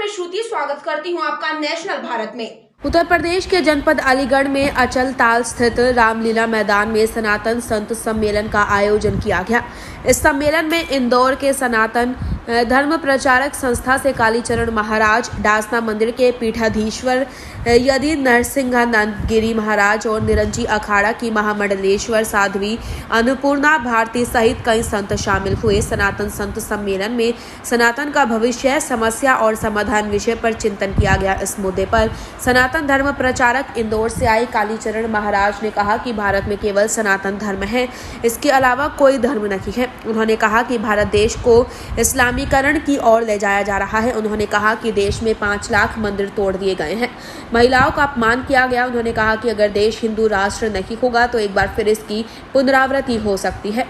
मैं श्रुति स्वागत करती हूँ आपका नेशनल भारत में। उत्तर प्रदेश के जनपद अलीगढ़ में अचल ताल स्थित रामलीला मैदान में सनातन संत सम्मेलन का आयोजन किया गया। इस सम्मेलन में इंदौर के सनातन धर्म प्रचारक संस्था से कालीचरण महाराज, डासना मंदिर के पीठाधीश्वर यदि नरसिंहानंद गिरी महाराज और निरंजी अखाड़ा की महामंडलेश्वर साध्वी अन्नपूर्णा भारती सहित कई संत शामिल हुए। सनातन संत सम्मेलन में सनातन का भविष्य, समस्या और समाधान विषय पर चिंतन किया गया। इस मुद्दे पर सनातन धर्म प्रचारक इंदौर से आए कालीचरण महाराज ने कहा कि भारत में केवल सनातन धर्म है, इसके अलावा कोई धर्म नहीं है। उन्होंने कहा कि भारत देश को इस्लामीकरण की ओर ले जाया जा रहा है। उन्होंने कहा कि देश में 5 लाख मंदिर तोड़ दिए गए हैं, महिलाओं का अपमान किया गया। उन्होंने कहा कि अगर देश हिंदू राष्ट्र नहीं होगा तो एक बार फिर इसकी पुनरावृत्ति हो सकती है।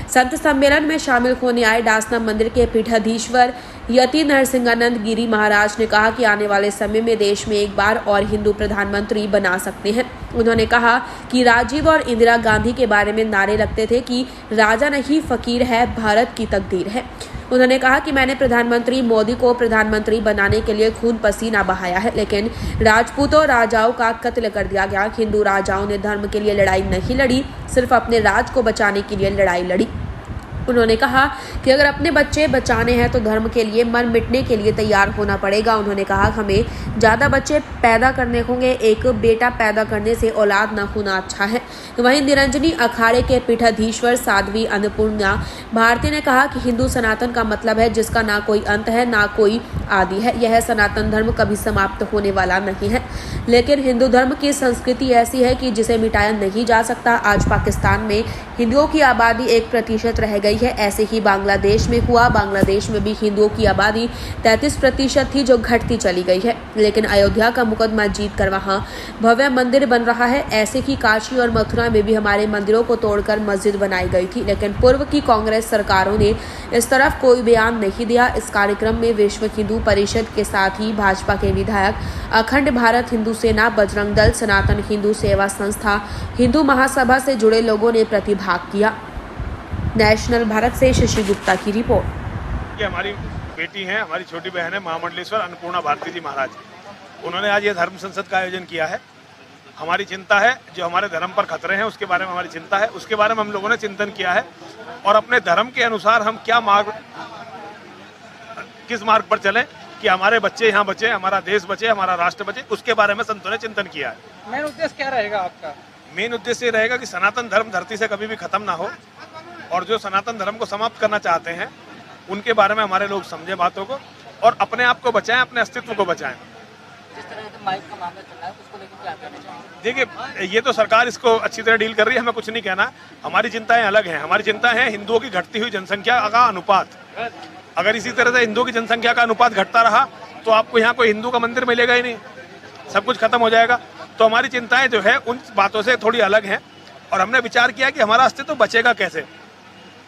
संत सम्मेलन में शामिल होने आए डासना मंदिर के पीठाधीश्वर यति नरसिंहानंद गिरी महाराज ने कहा कि आने वाले समय में देश में एक बार और हिंदू प्रधानमंत्री बना सकते हैं। उन्होंने कहा कि राजीव और इंदिरा गांधी के बारे में नारे लगते थे कि राजा नहीं फकीर है, भारत की तकदीर है। उन्होंने कहा कि मैंने प्रधानमंत्री मोदी को प्रधानमंत्री बनाने के लिए खून पसीना बहाया है, लेकिन राजपूतों राजाओं का कत्ल कर दिया गया। हिंदू राजाओं ने धर्म के लिए लड़ाई नहीं लड़ी, सिर्फ अपने राज को बचाने के लिए लड़ाई लड़ी। उन्होंने कहा कि अगर अपने बच्चे बचाने हैं तो धर्म के लिए मर मिटने के लिए तैयार होना पड़ेगा। उन्होंने कहा हमें ज़्यादा बच्चे पैदा करने होंगे, एक बेटा पैदा करने से औलाद न होना अच्छा है। वहीं निरंजनी अखाड़े के पीठाधीश्वर साध्वी अन्नपूर्णा भारती ने कहा कि हिंदू सनातन का मतलब है जिसका ना कोई अंत है ना कोई आदि है। यह सनातन धर्म कभी समाप्त होने वाला नहीं है, लेकिन हिंदू धर्म की संस्कृति ऐसी है कि जिसे मिटाया नहीं जा सकता। आज पाकिस्तान में हिंदुओं की आबादी 1% रह गई है, ऐसे ही बांग्लादेश में हुआ। बांग्लादेश में भी हिंदुओं की आबादी 33% थी जो घटती चली गई है, लेकिन अयोध्या का मुकदमा जीत कर वहां भव्य मंदिर बन रहा है। ऐसे ही काशी और मथुरा में भी हमारे मंदिरों को तोड़कर मस्जिद बनाई गई थी, लेकिन पूर्व की कांग्रेस सरकारों ने इस तरफ कोई बयान नहीं दिया। इस कार्यक्रम में विश्व हिंदू परिषद के साथ ही भाजपा के विधायक, अखंड भारत हिंदू सेना, बजरंग दल, सनातन हिंदू सेवा संस्था, हिंदू महासभा से जुड़े लोगों ने प्रतिभाग किया। नेशनल भारत से शशि गुप्ता की रिपोर्ट। ये हमारी बेटी हैं, हमारी छोटी बहन है महामंडलेश्वर अन्नपूर्णा भारती जी महाराज। उन्होंने आज ये धर्म संसद का आयोजन किया है। हमारी चिंता है, जो हमारे धर्म पर खतरे हैं उसके बारे में हमारी चिंता है, उसके बारे में हम लोगों ने चिंतन किया है और अपने धर्म के अनुसार हम क्या किस मार्ग पर चलें कि हमारे बच्चे यहाँ बचे, हमारा देश बचे, हमारा राष्ट्र बचे, उसके बारे में संतों ने चिंतन किया है। मेन उद्देश्य क्या रहेगा आपका? मेन उद्देश्य रहेगा कि सनातन धर्म धरती से कभी भी खत्म ना हो और जो सनातन धर्म को समाप्त करना चाहते हैं उनके बारे में हमारे लोग समझे बातों को और अपने आप को बचाएं, अपने अस्तित्व को बचाएं। जिस तरह से माइक का मामला चल रहा है उसको लेकर क्या कहना चाहिए? देखिए, ये तो सरकार इसको अच्छी तरह डील कर रही है, हमें कुछ नहीं कहना। हमारी चिंताएं अलग हैं। हमारी चिंता है हिंदुओं की घटती हुई जनसंख्या का अनुपात। अगर इसी तरह से हिंदुओं की जनसंख्या का अनुपात घटता रहा तो आपको यहाँ कोई हिंदू का मंदिर मिलेगा ही नहीं, सब कुछ खत्म हो जाएगा। तो हमारी चिंताएं जो है उन बातों से थोड़ी अलग हैं और हमने विचार किया कि हमारा अस्तित्व बचेगा कैसे,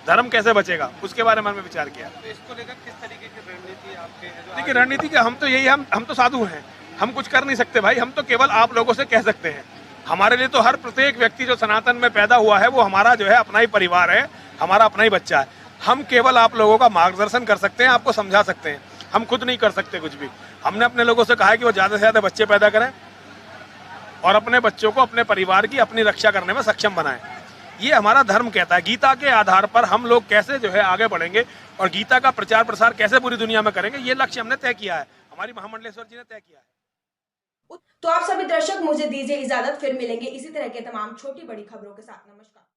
धर्म कैसे बचेगा, उसके बारे में हमने विचार किया। तो इसको लेकर किस तरीके की रणनीति आपके है? देखिए, रणनीति के हम तो यही हम तो साधु हैं, हम कुछ कर नहीं सकते भाई, हम तो केवल आप लोगों से कह सकते हैं। हमारे लिए तो हर प्रत्येक व्यक्ति जो सनातन में पैदा हुआ है वो हमारा जो है अपना ही परिवार है, हमारा अपना ही बच्चा है। हम केवल आप लोगों का मार्गदर्शन कर सकते हैं, आपको समझा सकते हैं, हम खुद नहीं कर सकते कुछ भी। हमने अपने लोगों से कहा है कि वो ज़्यादा से ज़्यादा बच्चे पैदा करें और अपने बच्चों को अपने परिवार की अपनी रक्षा करने में सक्षम बनाएं। ये हमारा धर्म कहता है। गीता के आधार पर हम लोग कैसे जो है आगे बढ़ेंगे और गीता का प्रचार प्रसार कैसे पूरी दुनिया में करेंगे, ये लक्ष्य हमने तय किया है, हमारी महामंडलेश्वर जी ने तय किया है। तो आप सभी दर्शक मुझे दीजिए इजाजत, फिर मिलेंगे इसी तरह के तमाम छोटी बड़ी खबरों के साथ। नमस्कार।